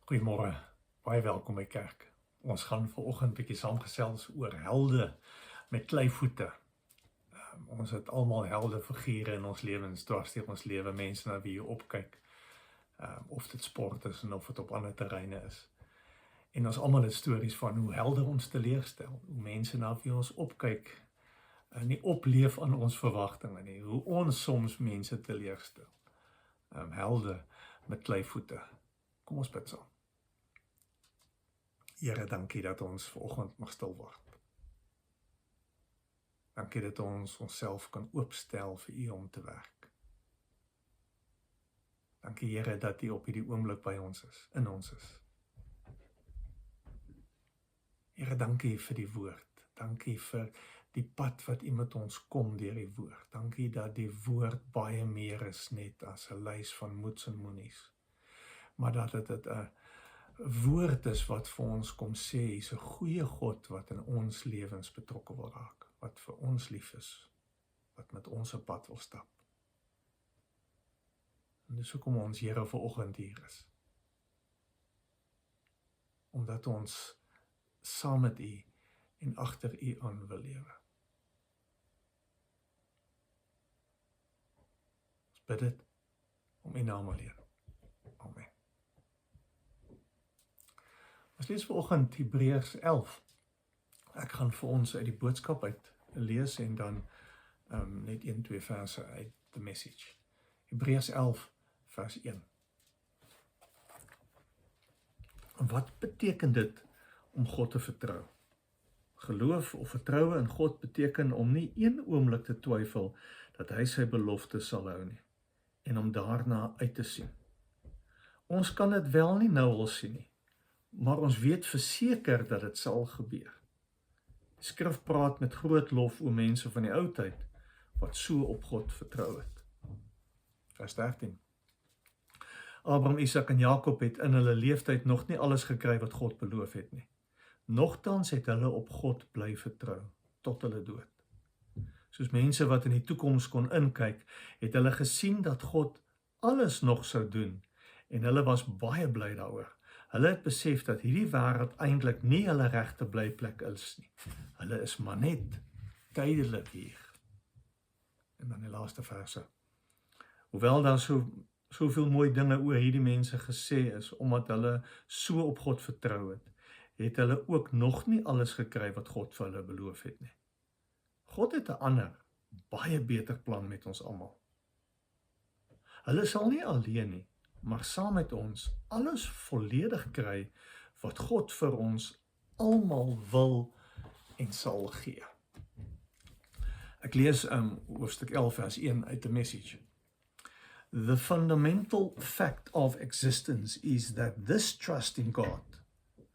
Goeiemôre, baie welkom by kerk. Ons gaan vanoggend bietjie saamgesels oor helde met kleivoete. Ons het almal helde figure in ons lewens, dwars deur ons lewe, mense na wie jy opkyk. Of dit sport is en of dit op ander terreine is. En ons almal het stories van hoe helde ons teleurstel, hoe mense na wie ons opkyk en nie opleef aan ons verwagtinge nie, hoe ons soms mense teleurstel. Helde met kleivoete. Kom ons bid saam. Here, dankie dat ons vanoggend mag stil word. Dankie dat ons onsself kan oopstel vir U om te werk. Dankie Here dat U op hierdie oomblik by ons is, in ons is. Here, dankie vir die woord. Dankie vir die pad wat U met ons kom deur die woord. Dankie dat die woord baie meer is net as 'n lys van moets en moenies. Maar dat dit 'n woord is wat vir ons kom sê, hy's 'n goeie God wat in ons lewens betrokke wil raak, wat vir ons lief is, wat met ons op pad wil stap. En dis hoekom ons Here vanoggend hier is. Omdat ons saam met U en agter U aan wil lewe. Ons bid dit om U naam alleen. Amen. Ons lees vanoggend Hebreërs 11. Ek gaan vir ons uit die boodskap uit lees en dan net 1-2 verse uit the message. Hebreërs 11 vers 1. Wat beteken dit om God te vertrou? Geloof of vertroue in God beteken om nie een oomblik te twyfel dat hy sy belofte sal hou nie en om daarna uit te sien. Ons kan dit wel nie nou al sien nie, maar ons weet verseker dat dit sal gebeur. Die skrif praat met groot lof oor mense van die ou tyd wat so op God vertrou het. Vers 13. Abraham, Isak en Jakob het in hulle leeftyd nog nie alles gekry wat God beloof het nie. Nogtans het hulle op God bly vertrou tot hulle dood. Soos mense wat in die toekoms kon inkyk, het hulle gesien dat God alles nog sou doen en hulle was baie bly daaroor. Hulle het besef dat hierdie wêreld eintlik nie hulle regte blyplek is nie. Hulle is maar net tydelik hier. En dan die laaste verse. Hoewel daar soveel mooi dinge oor hierdie mense gesê is, omdat hulle so op God vertrou het, het hulle ook nog nie alles gekry wat God vir hulle beloof het nie. God het 'n ander, baie beter plan met ons almal. Hulle sal nie alleen nie, maar saam met ons alles volledig kry wat God vir ons almal wil en sal gee. Ek lees hoofstuk 11 vers 1 uit the message. The fundamental fact of existence is that this trust in God,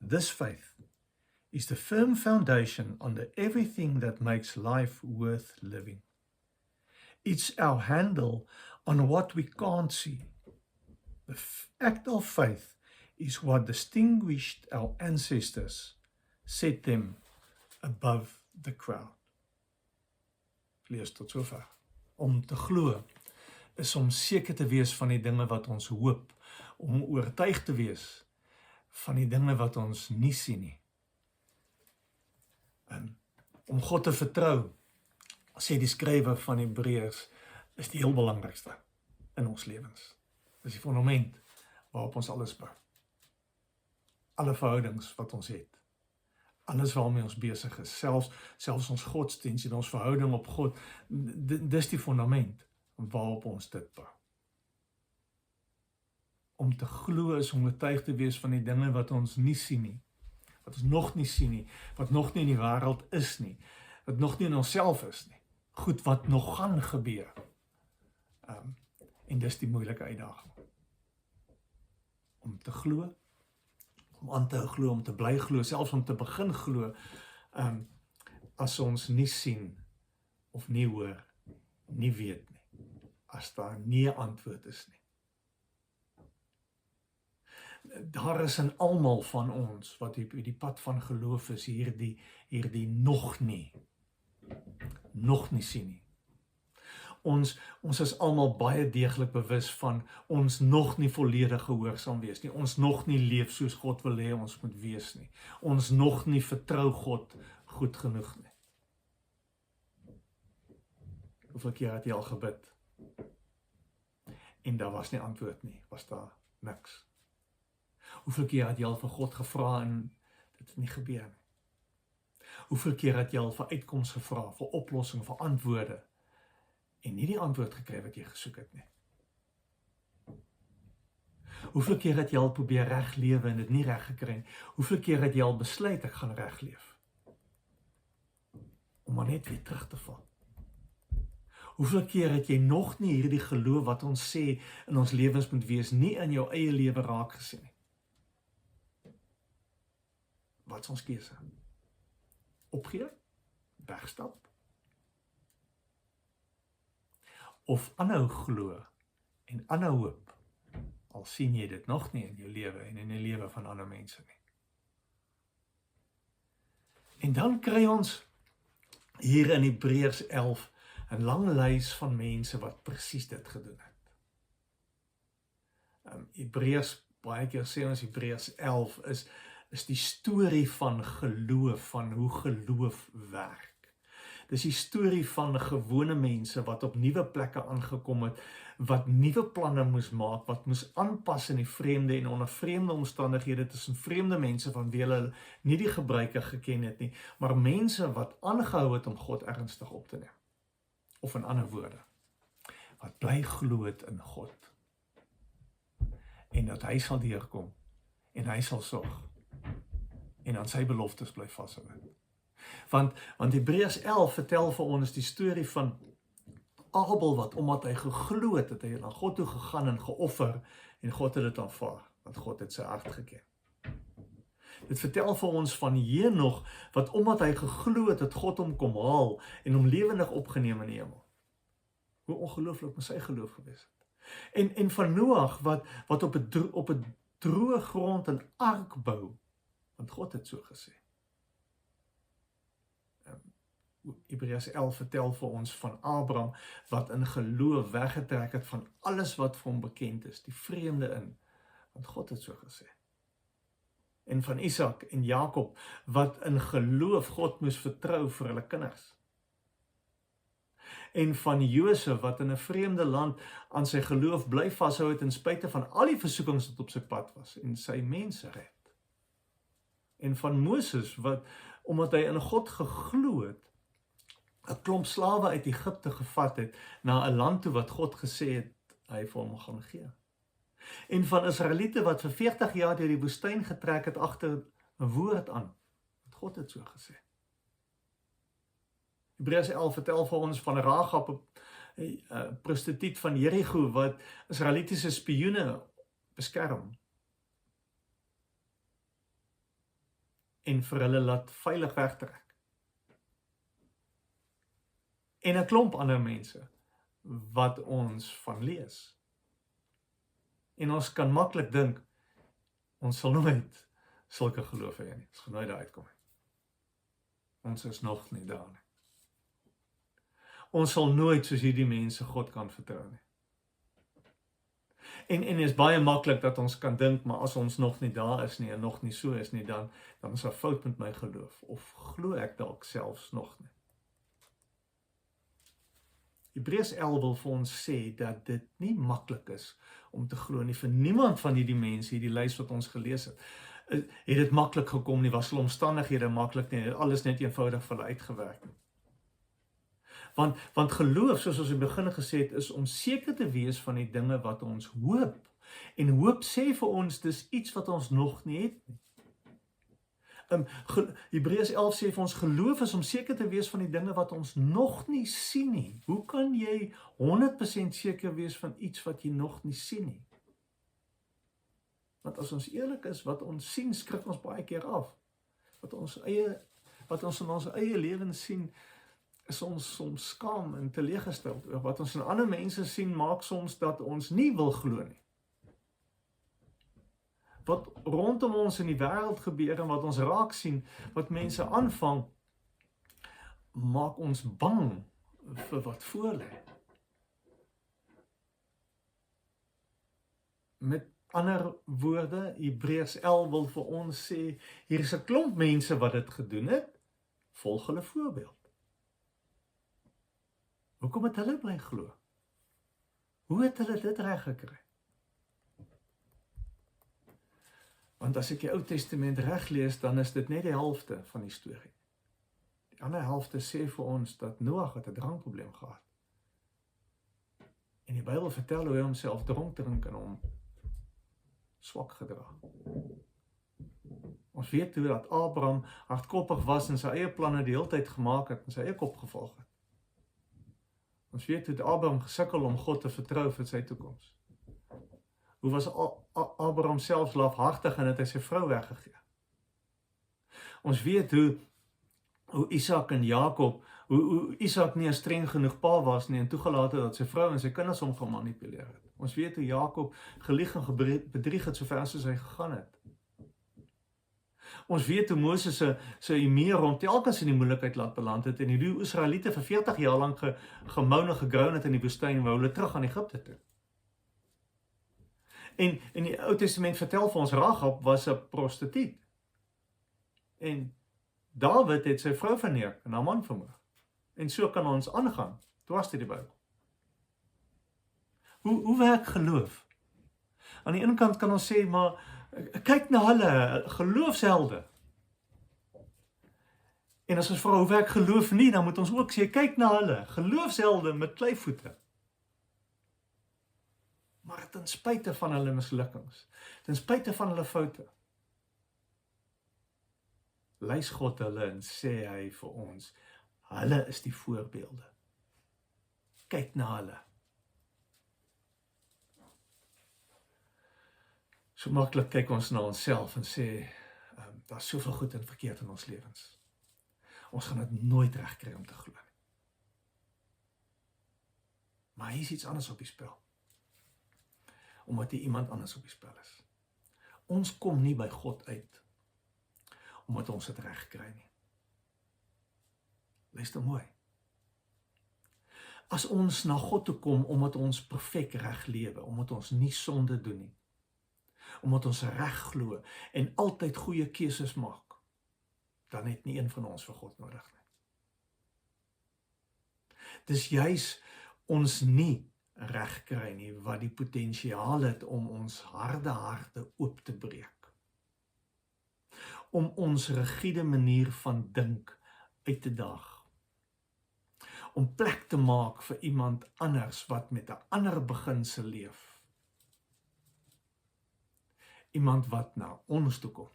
this faith, is the firm foundation under everything that makes life worth living. It's our handle on what we can't see. The act of faith is what distinguished our ancestors, set them above the crowd. Lees tot sover. Om te glo is om seker te wees van die dinge wat ons hoop, om oortuig te wees van die dinge wat ons nie sien nie. Om God te vertrou, sê die skrywer van Hebreërs, is die heel belangrikste in ons lewens. Dis die fundament waarop ons alles bou. Alle verhoudings wat ons het, alles waarmee ons besig is, selfs ons godsdienst en ons verhouding op God, dis die fundament waarop ons dit bou. Om te glo is om oortuig te wees van die dinge wat ons nie sien nie, wat ons nog nie sien nie, wat nog nie in die wêreld is nie, wat nog nie in onsself is nie, goed wat nog gaan gebeur. En dis die moeilike uitdaging. Om te glo, om aan te glo, om te bly glo, selfs om te begin glo, as ons nie sien, of nie hoor, nie weet nie, as daar nie 'n antwoord is nie. Daar is in almal van ons, wat die pad van geloof is, hierdie nog nie sien nie. Ons is almal baie deeglik bewus van ons nog nie volledig gehoorsaam wees nie. Ons nog nie leef soos God wil hê ons moet wees nie. Ons nog nie vertrou God goed genoeg nie. Hoeveel keer het jy al gebid? En daar was nie antwoord nie, was daar niks. Hoeveel keer het jy al vir God gevra en dit het nie gebeur nie? Hoeveel keer het jy al vir uitkoms gevra, vir oplossing, vir antwoorde, en nie die antwoord gekry wat jy gesoek het nie? Hoeveel keer het jy al probeer reg lewe en dit nie reg gekry nie? Hoeveel keer het jy al besluit ek gaan reg leef? Om maar net weer terug te val. Hoeveel keer het jy nog nie hierdie geloof wat ons sê in ons lewens moet wees, nie in jou eie lewe raak gesien nie? Wat is ons keuse? Opgee? Wegstap? Of aanhou glo en aanhou hoop, al sien jy dit nog nie in jou lewe en in die lewe van ander mense nie. En dan kry ons hier in Hebreërs 11 'n lang lys van mense wat presies dit gedoen het. Hebreërs, baie keer sê ons Hebreërs 11 is die storie van geloof, van hoe geloof werk. Dis die storie van gewone mense wat op nuwe plekke aangekom het, wat nuwe planne moes maak, wat moes aanpas in die vreemde en onder vreemde omstandighede tussen vreemde mense van wie hulle nie die gebruike geken het nie, maar mense wat aangehou het om God ernstig op te neem. Of in ander woorde, wat bly glo het in God. En dat hy sal deurkom, en hy sal sorg, en aan sy beloftes bly vashou. Want Hebreërs 11 vertel vir ons die storie van Abel wat omdat hy geglo het, het hy na God toe gegaan en geoffer, en God het dit aanvaar, want God het sy hart geken. Dit vertel vir ons van Henog, wat omdat hy geglo het, het God hom kom haal, en hom lewendig opgeneem in die hemel. Hoe ongelooflik moet sy geloof gewees het. En van Noag, wat op 'n droë grond 'n ark bou, want God het so gesê. Hebreërs 11 vertel vir ons van Abraham, wat in geloof weggetrek het van alles wat vir hom bekend is, die vreemde in, want God het so gesê. En van Isak en Jakob, wat in geloof God moes vertrou vir hulle kinders. En van Josef, wat in 'n vreemde land aan sy geloof bly vashou het, in spite van al die versoekings wat op sy pad was, en sy mense red. En van Moses, wat, omdat hy in God geglo het, 'n klomp slawe uit Egipte gevat het, na 'n land toe wat God gesê het, hy vir hom gaan gee. En van Israeliete wat vir 40 jaar deur die woestyn getrek het agter 'n woord aan, wat God het so gesê. Hebreërs 11 vertel vir ons van Rahab, 'n prostituut van Jerigo, wat Israelitiese spioene beskerm. En vir hulle laat veilig wegtrek. En 'n klomp ander mense, wat ons van lees. En ons kan maklik dink, ons sal nooit sulke geloof hê nie, ons gaan nooit daar uitkom nie. Ons is nog nie daar nie. Ons sal nooit soos hierdie mense God kan vertrou nie. En is baie maklik dat ons kan dink, maar as ons nog nie daar is nie, en nog nie so is nie, dan is daar fout met my geloof, of glo ek dalk selfs nog nie. Hebreërs 11 wil vir ons sê dat dit nie maklik is om te glo nie. Vir niemand van hierdie mense, hierdie lys wat ons gelees het dit maklik gekom nie, was hulle omstandighede maklik nie, het alles net eenvoudig vir hulle uitgewerk nie. Want geloof, soos ons in die begin gesê het, is om seker te wees van die dinge wat ons hoop. En hoop sê vir ons, dis iets wat ons nog nie het nie. Hebreërs 11 sê vir ons, geloof is om seker te wees van die dinge wat ons nog nie sien nie. Hoe kan jy 100% seker wees van iets wat jy nog nie sien nie? Want as ons eerlik is, wat ons sien, skrik ons baie keer af. Wat ons in ons eie lewens sien, is ons soms skaam en teleeggesteld oor. Wat ons in ander mense sien, maak soms dat ons nie wil glo nie. Wat rondom ons in die wêreld gebeur en wat ons raak sien, wat mense aanvang, maak ons bang vir wat voor lê. Met ander woorde, Hebreërs 11 wil vir ons sê, hier is 'n klomp mense wat dit gedoen het, volg hulle voorbeeld. Hoekom het hulle bly glo? Hoe het hulle dit reg gekry? Want as ek die Ou Testament reg lees, dan is dit net die helfte van die storie. Die ander helfte sê vir ons dat Noag het 'n drankprobleem gehad. En die Bybel vertel hoe hy homself dronk drink en hom swak gedra. Ons weet hoe dat Abraham hardkoppig was en sy eie planne die hele tyd gemaak het en sy eie kop gevolg het. Ons weet hoe Abraham gesukkel om God te vertrou vir sy toekoms. Hoe was Abraham selfs lafhartig en het hy sy vrou weggegee. Ons weet hoe Isak en Jakob, hoe Isak nie 'n streng genoeg pa was nie en toegelaat het dat sy vrou en sy kinders hom gemanipuleer het. Ons weet hoe Jakob gelieg en bedrieg het sover soos hy gegaan het. Ons weet hoe Moses se Imeer hom telkens in die moeilikheid laat beland het en die Israeliete vir 40 jaar lank gemoun en gegroun het in die woestyn wou hulle terug aan Egipte toe. En in die Ou Testament vertel vir ons Rahab was 'n prostituut. En Dawid het sy vrou verneek en haar man vermoor. En so kan ons aangaan, dwars deur die Bybel. Hoe werk geloof? Aan die ene kant kan ons sê, maar kyk na hulle, geloofshelde. En as ons vra hoe werk geloof nie, dan moet ons ook sê, kyk na hulle, geloofshelde met kleivoete. Maar ten spyte van hulle mislukkings, ten spyte van hulle foute, lys God hulle en sê hy vir ons, hulle is die voorbeelde. Kyk na hulle. So maklik kyk ons na onsself en sê, daar is soveel goed en verkeerd in ons lewens. Ons gaan dit nooit regkry om te glo nie. Maar hier is iets anders op die spel. Omdat hier iemand anders op die spel is. Ons kom nie by God uit, omdat ons dit reg kry nie. Luister mooi. As ons na God toe kom, omdat ons perfek reg lewe, omdat ons nie sonde doen nie, omdat ons reg glo en altyd goeie keuses maak, dan het nie een van ons vir God nodig nie. Dis juis ons nie reg kry nie, wat die potensiaal het om ons harde harte oop te breek. Om ons rigiede manier van dink uit te daag. Om plek te maak vir iemand anders wat met 'n ander beginsel leef. Iemand wat na ons toe kom.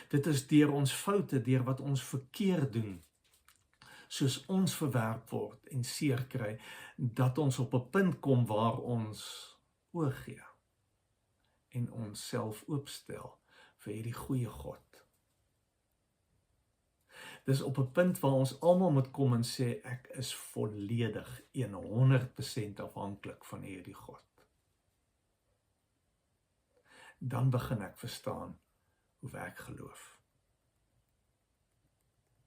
Dit is deur ons foute, deur wat ons verkeerd doen, soos ons verwerp word en seer kry, dat ons op 'n punt kom waar ons oorgee en ons self oopstel vir hierdie goeie God. Dis op 'n punt waar ons almal moet kom en sê, ek is volledig 100% afhanklik van hierdie God. Dan begin ek verstaan hoe werk geloof.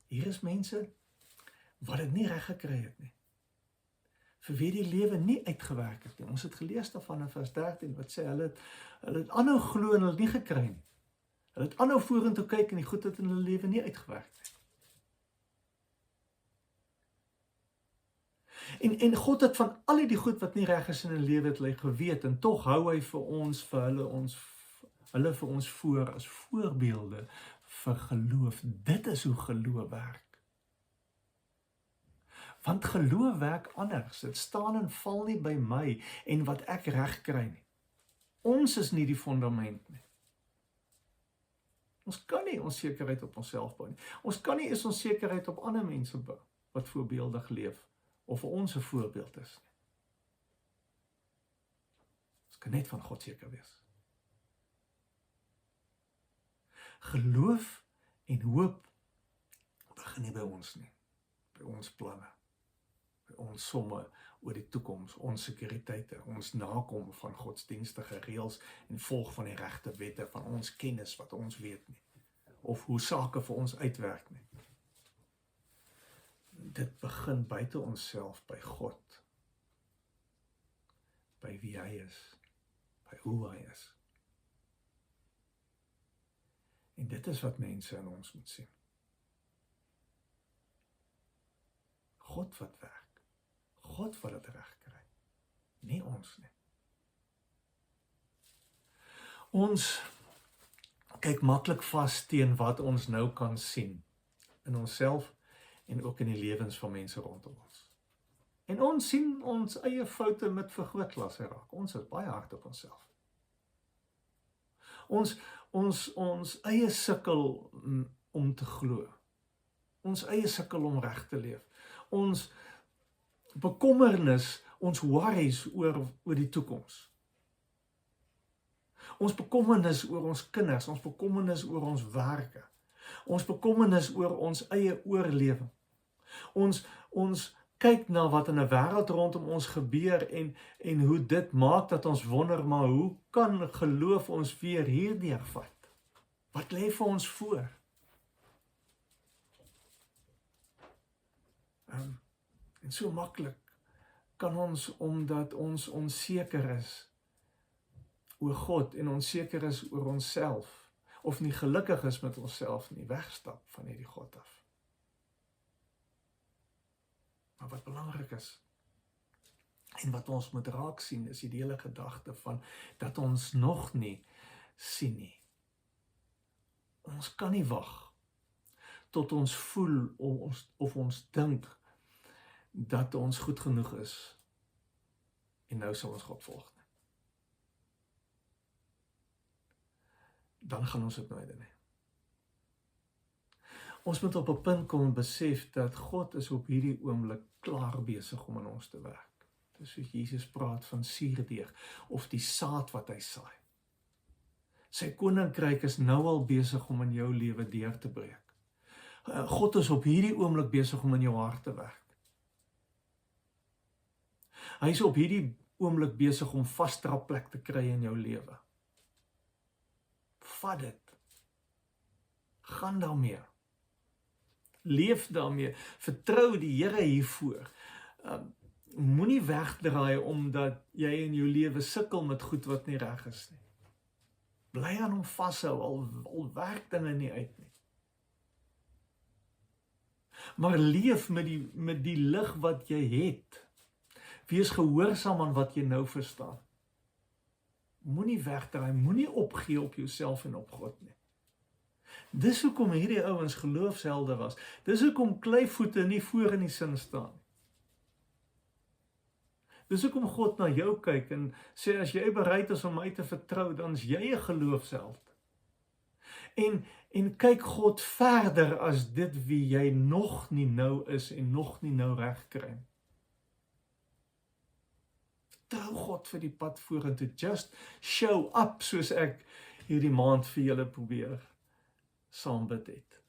Hier is mense wat dit nie reg gekry het nie. Vir wie die lewe nie uitgewerk het nie. Ons het gelees daarvan in vers 13 wat sê hulle het aanhou glo en hulle het nie gekry nie. Hulle het aanhou vorentoe kyk en die goed het in hulle lewe nie uitgewerk nie. En God het van al die goed wat nie reg is in 'n lewe het hy geweet en tog hou hy vir ons hulle vir ons voor as voorbeelde vir geloof. Dit is hoe geloof werk. Want geloof werk anders. Dit staan en val nie by my en wat ek reg kry nie. Ons is nie die fondament nie. Ons kan nie ons sekerheid op onsself bou nie. Ons kan nie eens ons sekerheid op ander mense bou wat voorbeeldig leef of vir ons 'n voorbeeld is nie. Ons kan net van God seker wees. Geloof en hoop begin nie by ons nie, by ons planne, by ons somme oor die toekoms, ons sekuriteite, ons nakom van godsdienstige reëls en volg van die regte wette van ons kennis wat ons weet nie, of hoe sake vir ons uitwerk nie. Dit begin buite onsself by God. by wie hy is, by hoe hy is. En dit is wat mense in ons moet sien. God wat werk, God wat dit reg kry, nie ons nie. Ons kyk maklik vas teen wat ons nou kan sien, in onsself en ook in die lewens van mense rondom ons. En ons sien ons eie foute met vergrootglas raak. Ons is baie hard op onsself. Ons eie sukkel om te glo. Ons eie sukkel om reg te leef. Ons bekommernis, ons worries oor die toekoms. Ons bekommernis oor ons kinders, ons bekommernis oor ons werke. Ons bekommernis oor ons eie oorlewing. Ons kyk na wat in 'n wêreld rondom ons gebeur en hoe dit maak dat ons wonder, maar hoe kan geloof ons weer hierdeur vat? Wat lê vir ons voor? En so maklik kan ons, omdat ons onseker is oor God en onseker is oor onsself, of nie gelukkig is met onsself nie, wegstap van hierdie God af. Maar wat belangrik is, en wat ons moet raak sien, is die hele gedagte van, dat ons nog nie sien nie. Ons kan nie wag, tot ons voel, of ons dink, dat ons goed genoeg is, en nou sal ons God volg. Dan gaan ons dit nooit doen nie. Ons moet op 'n punt kom en besef dat God is op hierdie oomblik klaar besig om in ons te werk. Dis soos Jesus praat van suurdeeg, of die saad wat hy saai. Sy koninkryk is nou al besig om in jou lewe deur te breek. God is op hierdie oomblik besig om in jou hart te werk. Hy is op hierdie oomblik besig om vasdra plek te kry in jou lewe. Vat dit. Gaan daarmee. Leef daarmee. Vertrou die Here hiervoor. Moenie wegdraai omdat jy in jou lewe sukkel met goed wat nie reg is nie. Bly aan hom vashou, al werk dinge nie uit nie. Maar leef met die lig wat jy het. Wees gehoorsaam aan wat jy nou verstaan. Moenie wegdraai, moenie opgee op jouself en op God nie. Dis hoekom hierdie ouens geloofshelde was. Dis hoekom kleivoete nie voor in die sin staan. Dis hoekom God na jou kyk en sê, as jy bereid is om my te vertrou, dan is jy 'n geloofsheld. En kyk God verder as dit wie jy nog nie nou is en nog nie nou reg kry. Vertrou God vir die pad vorentoe. Just show up, soos ek hierdie maand vir julle probeer saam bid het.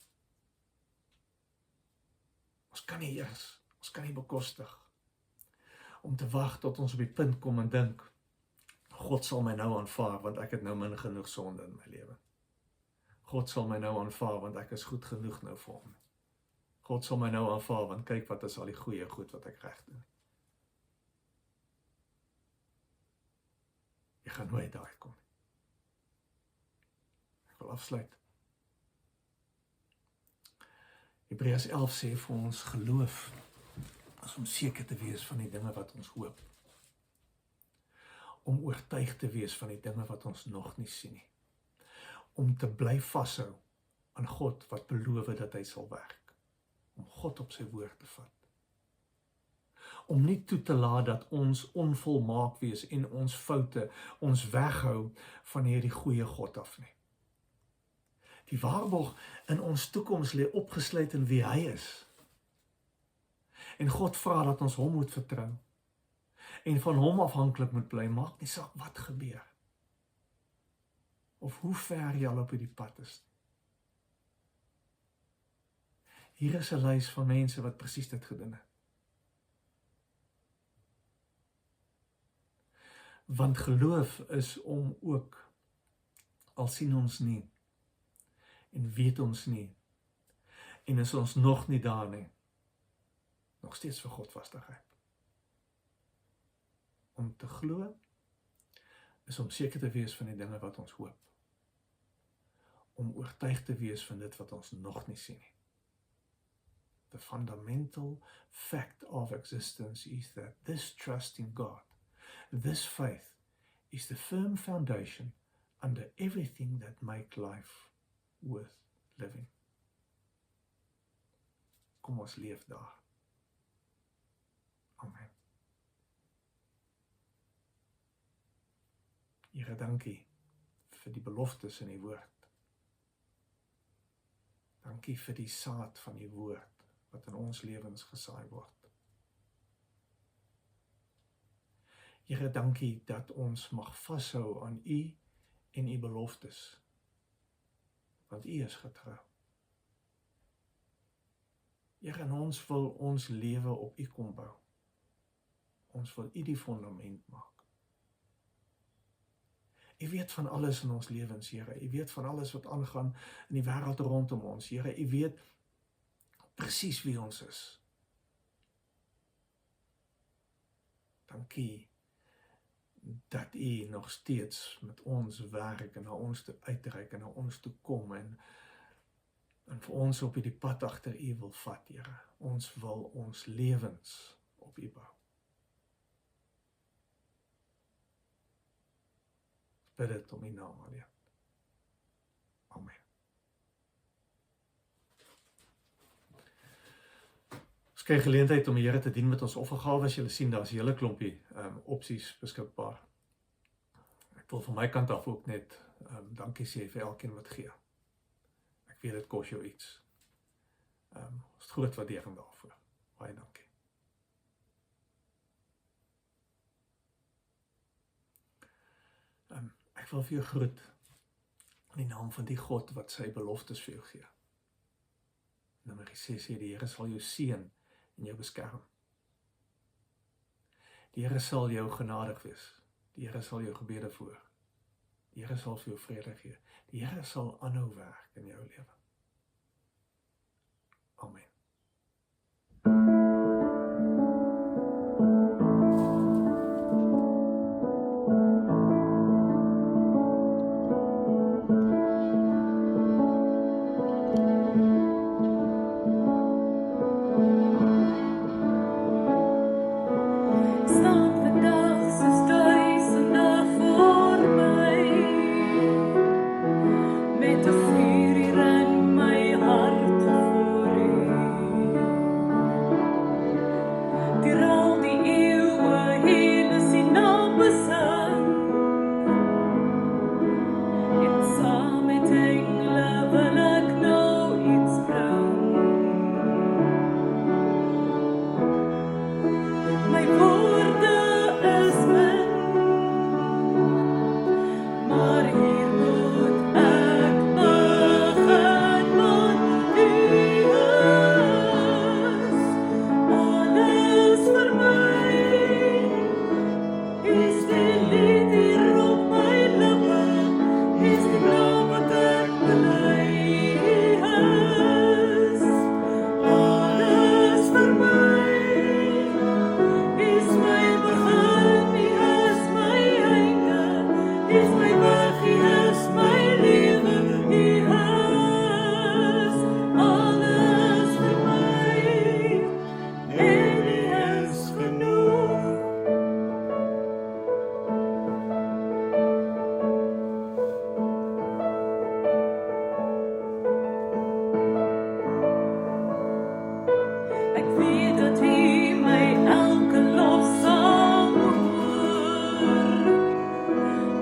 Ons kan nie eers, ons kan nie bekostig om te wag tot ons op die punt kom en dink, God sal my nou aanvaar, want ek het nou min genoeg sonde in my lewe. God sal my nou aanvaar, want ek is goed genoeg nou vir hom. God sal my nou aanvaar, want kyk wat is al die goeie goed wat ek reg doen. Jy gaan nooit daar kom. Ek wil afsluit. Hebreërs 11 sê vir ons, geloof is om seker te wees van die dinge wat ons hoop. Om oortuig te wees van die dinge wat ons nog nie sien nie. Om te bly vashou aan God wat beloof dat hy sal werk. Om God op sy woord te vat. Om nie toe te laat dat ons onvolmaak wees en ons foute ons weghou van hierdie goeie God af nie. Die waarborg in ons toekoms lê opgesluit in wie hy is. En God vra dat ons hom moet vertrou. En van hom afhanklik moet bly, maak nie saak wat gebeur. Of hoe ver jy al op die pad is. Hier is 'n lys van mense wat presies dit gedoen het. Want geloof is om ook, al sien ons nie, en weet ons nie, en is ons nog nie daar nie, nog steeds vir God vas te gryp. Om te glo is om seker te wees van die dinge wat ons hoop. Om oortuig te wees van dit wat ons nog nie sien nie. The fundamental fact of existence is that this trust in God, this faith, is the firm foundation under everything that make life worth living. Kom ons leef daar. Amen. Here, dankie vir die beloftes in die woord. Dankie vir die saad van die woord wat in ons lewens gesaai word. Here, dankie dat ons mag vashou aan U en U beloftes, want U is getrou. Here, en ons wil ons lewe op U kom bou. Ons wil U die fundament maak. U weet van alles in ons lewens, Here. U weet van alles wat aangaan in die wêreld rondom ons, Here. U weet presies wie ons is. Dankie dat U nog steeds met ons werk en na ons toe uitreik en na ons toe kom en vir ons op die pad agter U wil vat, Here. Ons wil ons lewens op U bou. Bid dit om U naam alleen. Amen. Ons kry geleentheid om die Here te dien met ons offergawe. As julle sien, daar is 'n hele klompie opsies beskikbaar. Ek wil van my kant af ook net dankie sê vir elkeen wat gee. Ek weet dit kos jou iets. Ons groot waardering daarvoor. Baie dankie. Ek wil vir jou groet in die naam van die God wat sy beloftes vir jou gee. Nummer 6 sê, die Here sal jou seën en jou beskerm. Die Here sal jou genadig wees. Die Here sal jou gebede verhoor. Die Here sal vir jou vrede gee. Die Here sal aanhou werk in jou lewe. Amen.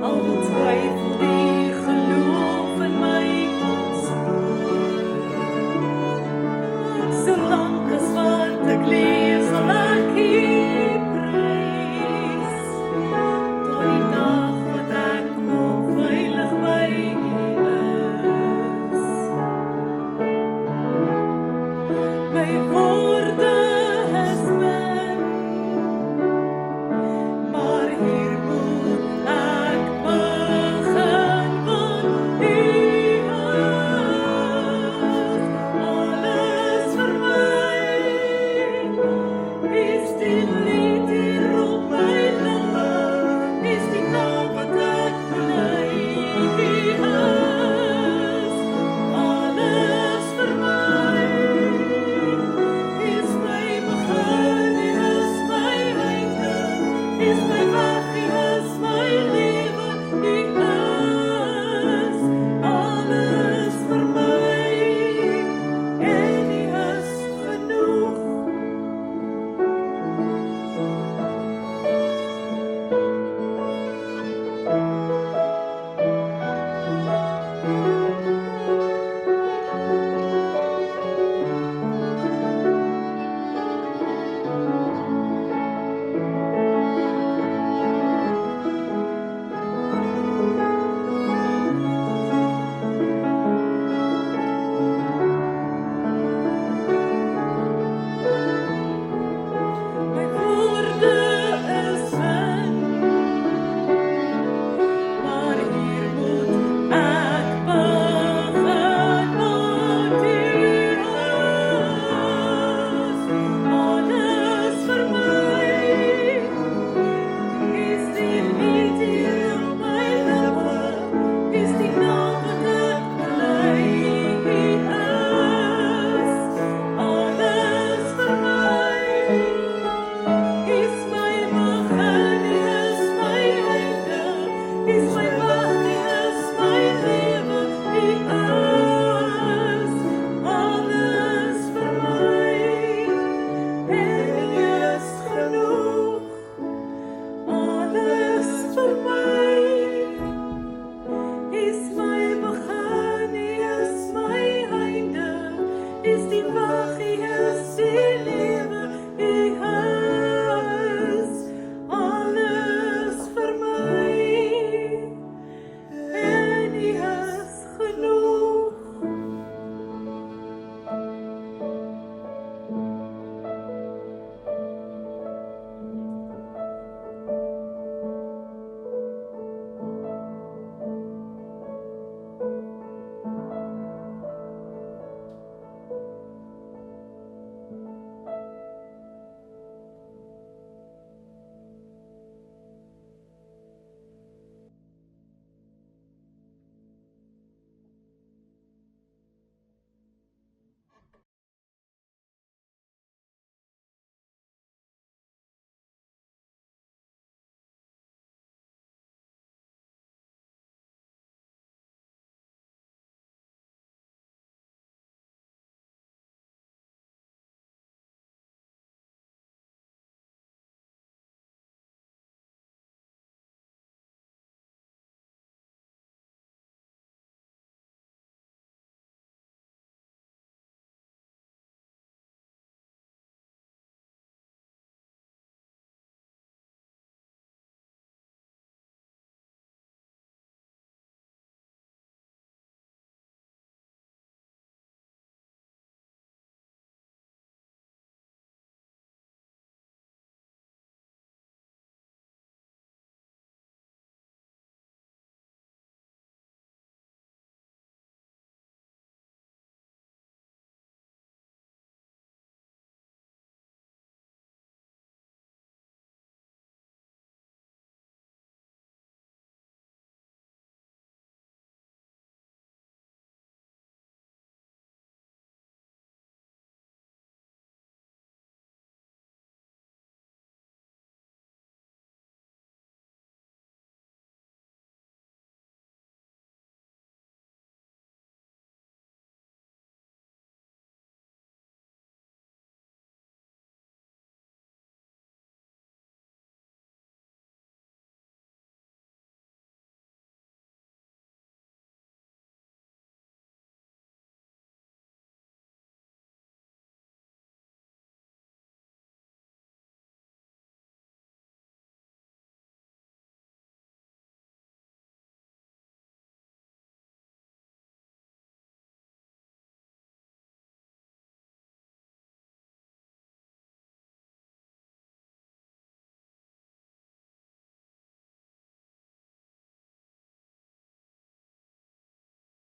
Al